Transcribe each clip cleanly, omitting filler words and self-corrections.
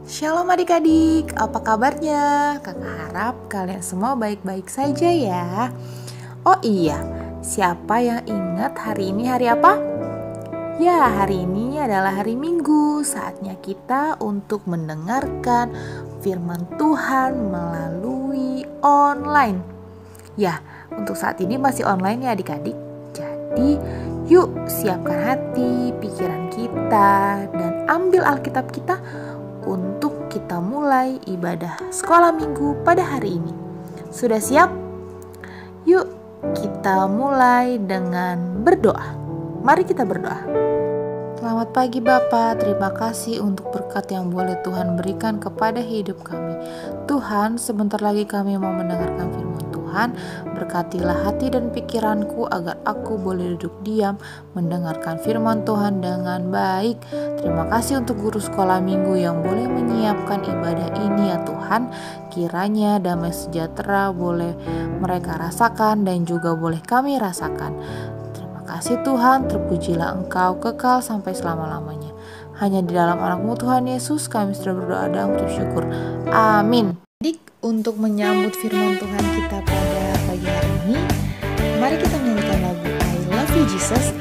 Shalom adik-adik, apa kabarnya? Kakak harap kalian semua baik-baik saja ya. Oh iya, siapa yang ingat hari ini hari apa? Ya, hari ini adalah hari Minggu. Saatnya kita untuk mendengarkan firman Tuhan melalui online. Ya, untuk saat ini masih online ya adik-adik. Jadi, yuk siapkan hati, pikiran kita, dan ambil Alkitab kita untuk kita mulai ibadah sekolah minggu pada hari ini. Sudah siap? Yuk kita mulai dengan berdoa. Mari kita berdoa. Selamat pagi Bapak, terima kasih untuk berkat yang boleh Tuhan berikan kepada hidup kami. Tuhan, sebentar lagi kami mau mendengarkan firman Tuhan. Berkatilah hati dan pikiranku agar aku boleh duduk diam mendengarkan firman Tuhan dengan baik. Terima kasih untuk guru sekolah minggu yang boleh menyiapkan ibadah ini ya Tuhan. Kiranya damai sejahtera boleh mereka rasakan dan juga boleh kami rasakan. Terima kasih Tuhan, terpujilah Engkau kekal sampai selama-lamanya. Hanya di dalam anakmu Tuhan Yesus kami sudah berdoa dan mengucap syukur. Amin. Untuk menyambut firman Tuhan kita pada pagi hari ini, mari kita menyanyikan lagu I Love You Jesus.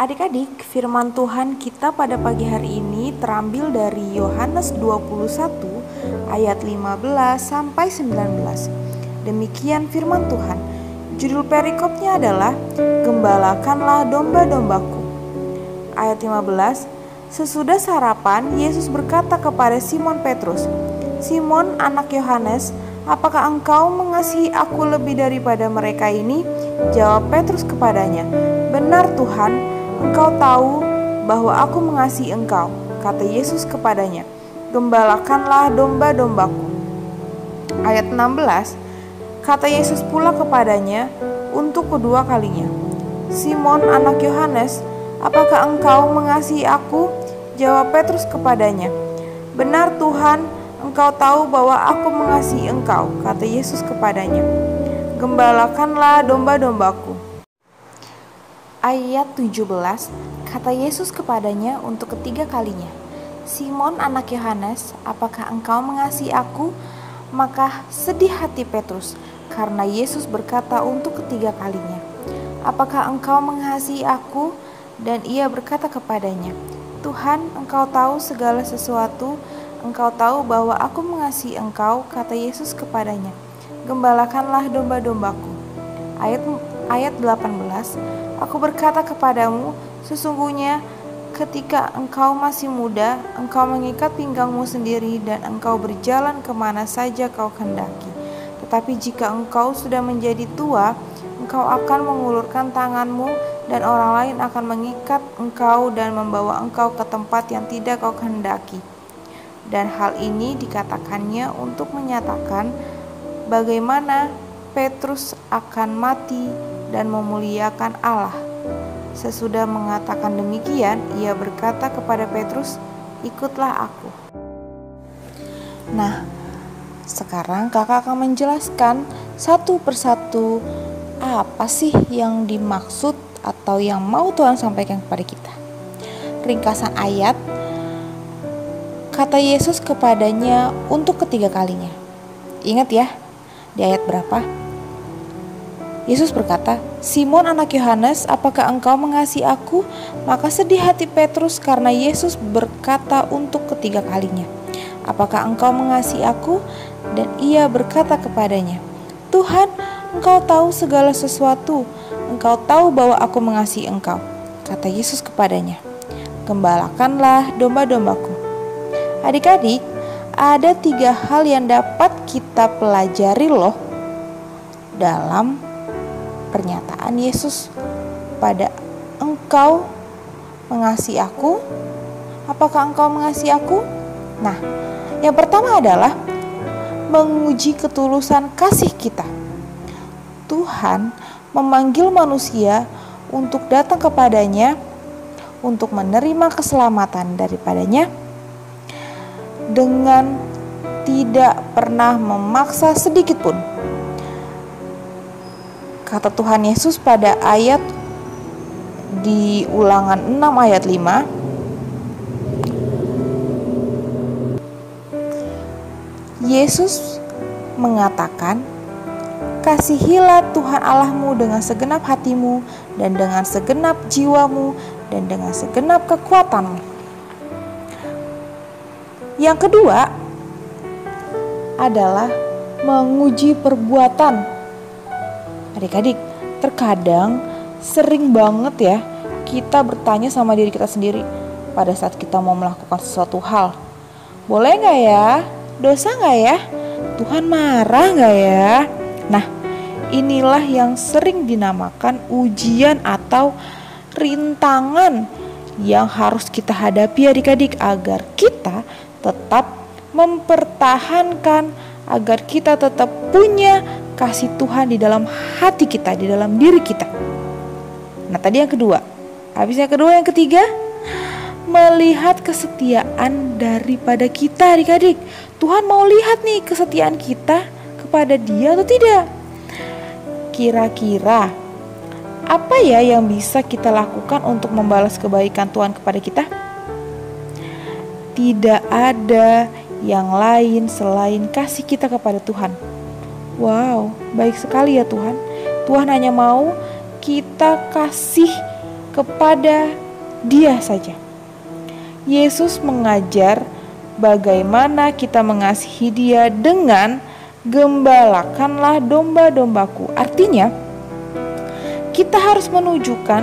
Adik-adik, firman Tuhan kita pada pagi hari ini terambil dari Yohanes 21 ayat 15 sampai 19. Demikian firman Tuhan. Judul perikopnya adalah Gembalakanlah domba-dombaku. Ayat 15. Sesudah sarapan, Yesus berkata kepada Simon Petrus, "Simon, anak Yohanes, apakah engkau mengasihi aku lebih daripada mereka ini?" Jawab Petrus kepadanya, "Benar Tuhan, Engkau tahu bahwa aku mengasihi engkau." Kata Yesus kepadanya, "Gembalakanlah domba-dombaku." Ayat 16, kata Yesus pula kepadanya untuk kedua kalinya, "Simon anak Yohanes, apakah engkau mengasihi aku?" Jawab Petrus kepadanya, "Benar Tuhan, Engkau tahu bahwa aku mengasihi engkau." Kata Yesus kepadanya, "Gembalakanlah domba-dombaku." Ayat 17, kata Yesus kepadanya untuk ketiga kalinya, "Simon anak Yohanes, apakah engkau mengasihi aku?" Maka sedih hati Petrus karena Yesus berkata untuk ketiga kalinya, "Apakah engkau mengasihi aku?" Dan ia berkata kepadanya, Tuhan, Engkau tahu segala sesuatu, Engkau tahu bahwa aku mengasihi Engkau. Kata Yesus kepadanya, Gembalakanlah domba-dombaku. Ayat 18, Aku berkata kepadamu, sesungguhnya ketika engkau masih muda, engkau mengikat pinggangmu sendiri dan engkau berjalan kemana saja kau kehendaki. Tetapi jika engkau sudah menjadi tua, engkau akan mengulurkan tanganmu dan orang lain akan mengikat engkau dan membawa engkau ke tempat yang tidak kau kehendaki. Dan hal ini dikatakannya untuk menyatakan bagaimana Petrus akan mati dan memuliakan Allah. Sesudah mengatakan demikian, ia berkata kepada Petrus, Ikutlah aku. Nah, sekarang kakak akan menjelaskan satu persatu apa sih yang dimaksud atau yang mau Tuhan sampaikan kepada kita. Ringkasan ayat, kata Yesus kepadanya untuk ketiga kalinya. Ingat ya, di ayat berapa? Yesus berkata, Simon anak Yohanes, apakah engkau mengasihi aku? Maka sedih hati Petrus karena Yesus berkata untuk ketiga kalinya, Apakah engkau mengasihi aku? Dan ia berkata kepadanya, Tuhan, Engkau tahu segala sesuatu. Engkau tahu bahwa aku mengasihi engkau. Kata Yesus kepadanya, Gembalakanlah domba-dombaku. Adik-adik, ada 3 hal yang dapat kita pelajari loh dalam pernyataan Yesus pada engkau mengasihi aku. Apakah engkau mengasihi aku? Nah, yang pertama adalah menguji ketulusan kasih kita. Tuhan memanggil manusia untuk datang kepadanya, untuk menerima keselamatan daripadanya dengan tidak pernah memaksa sedikit pun. Kata Tuhan Yesus pada ayat di Ulangan 6 ayat 5, Yesus mengatakan, Kasihilah Tuhan Allahmu dengan segenap hatimu dan dengan segenap jiwamu dan dengan segenap kekuatanmu. Yang kedua adalah menguji perbuatan. Adik-adik, terkadang sering banget ya kita bertanya sama diri kita sendiri pada saat kita mau melakukan sesuatu hal. Boleh gak ya? Dosa gak ya? Tuhan marah gak ya? Nah, inilah yang sering dinamakan ujian atau rintangan yang harus kita hadapi adik-adik agar kita tetap mempertahankan, agar kita tetap punya kasih Tuhan di dalam hati kita, di dalam diri kita. Nah, tadi yang kedua. Habis yang kedua, yang ketiga, melihat kesetiaan daripada kita adik-adik. Tuhan mau lihat nih kesetiaan kita kepada Dia atau tidak. Kira-kira apa ya yang bisa kita lakukan untuk membalas kebaikan Tuhan kepada kita? Tidak ada yang lain selain kasih kita kepada Tuhan. Wow, baik sekali ya Tuhan. Tuhan hanya mau kita kasih kepada Dia saja. Yesus mengajar bagaimana kita mengasihi Dia dengan gembalakanlah domba-dombaku. Artinya, kita harus menunjukkan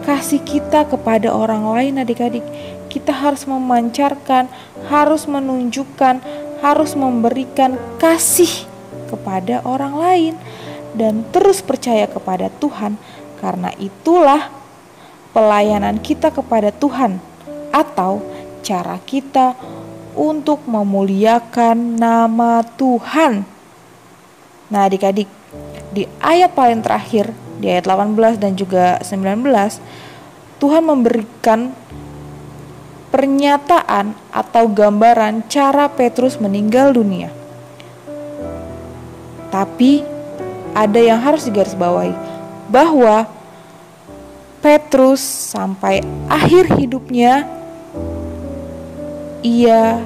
kasih kita kepada orang lain adik-adik. Kita harus memancarkan, harus menunjukkan, harus memberikan kasih kepada orang lain dan terus percaya kepada Tuhan. Karena itulah pelayanan kita kepada Tuhan atau cara kita untuk memuliakan nama Tuhan. Nah adik-adik, di ayat paling terakhir, di ayat 18 dan juga 19, Tuhan memberikan pernyataan atau gambaran cara Petrus meninggal dunia. Tapi ada yang harus digarisbawahi, bahwa Petrus sampai akhir hidupnya ia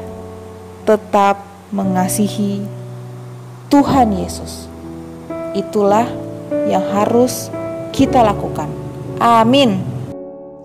tetap mengasihi Tuhan Yesus. Itulah yang harus kita lakukan. Amin.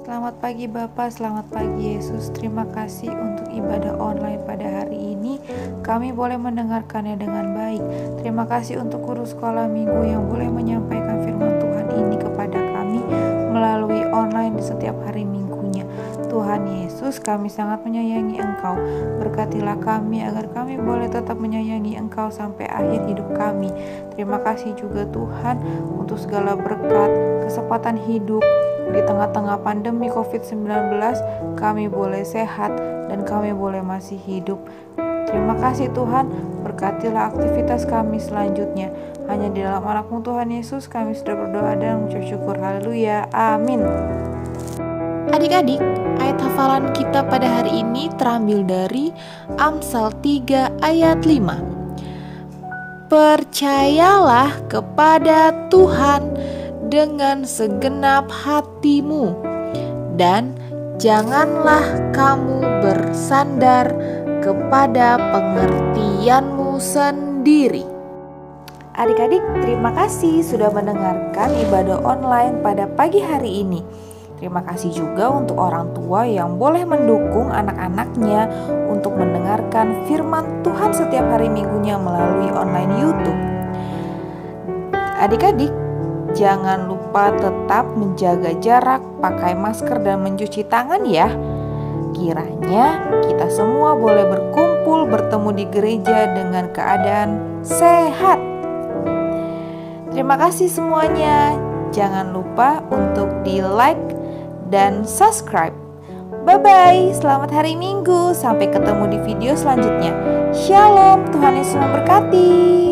Selamat Selamat pagi Bapak, selamat pagi Yesus. Terima kasih untuk ibadah online pada hari ini. Kami boleh mendengarkannya dengan baik. Terima kasih untuk guru sekolah minggu yang boleh menyampaikan firman Tuhan ini kepada kami melalui online di setiap hari minggunya. Tuhan Yesus, kami sangat menyayangi Engkau. Berkatilah kami agar kami boleh tetap menyayangi Engkau sampai akhir hidup kami. Terima kasih juga Tuhan untuk segala berkat, kesempatan hidup. Di tengah-tengah pandemi COVID-19, kami boleh sehat dan kami boleh masih hidup. Terima kasih Tuhan, berkatilah aktivitas kami selanjutnya. Hanya di dalam anak-Mu Tuhan Yesus kami sudah berdoa dan mengucap syukur. Haleluya, amin. Adik-adik, ayat hafalan kita pada hari ini terambil dari Amsal 3 ayat 5. Percayalah kepada Tuhan dengan segenap hatimu, dan janganlah kamu bersandar kepada pengertianmu sendiri. Adik-adik, terima kasih sudah mendengarkan ibadah online pada pagi hari ini. Terima kasih juga untuk orang tua yang boleh mendukung anak-anaknya untuk mendengarkan firman Tuhan setiap hari minggunya melalui online YouTube. Adik-adik, jangan lupa tetap menjaga jarak, pakai masker dan mencuci tangan ya. Kiranya kita semua boleh berkumpul bertemu di gereja dengan keadaan sehat. Terima kasih semuanya. Jangan lupa untuk di-like dan subscribe. Bye-bye, selamat hari Minggu. Sampai ketemu di video selanjutnya. Shalom, Tuhan Yesus memberkati.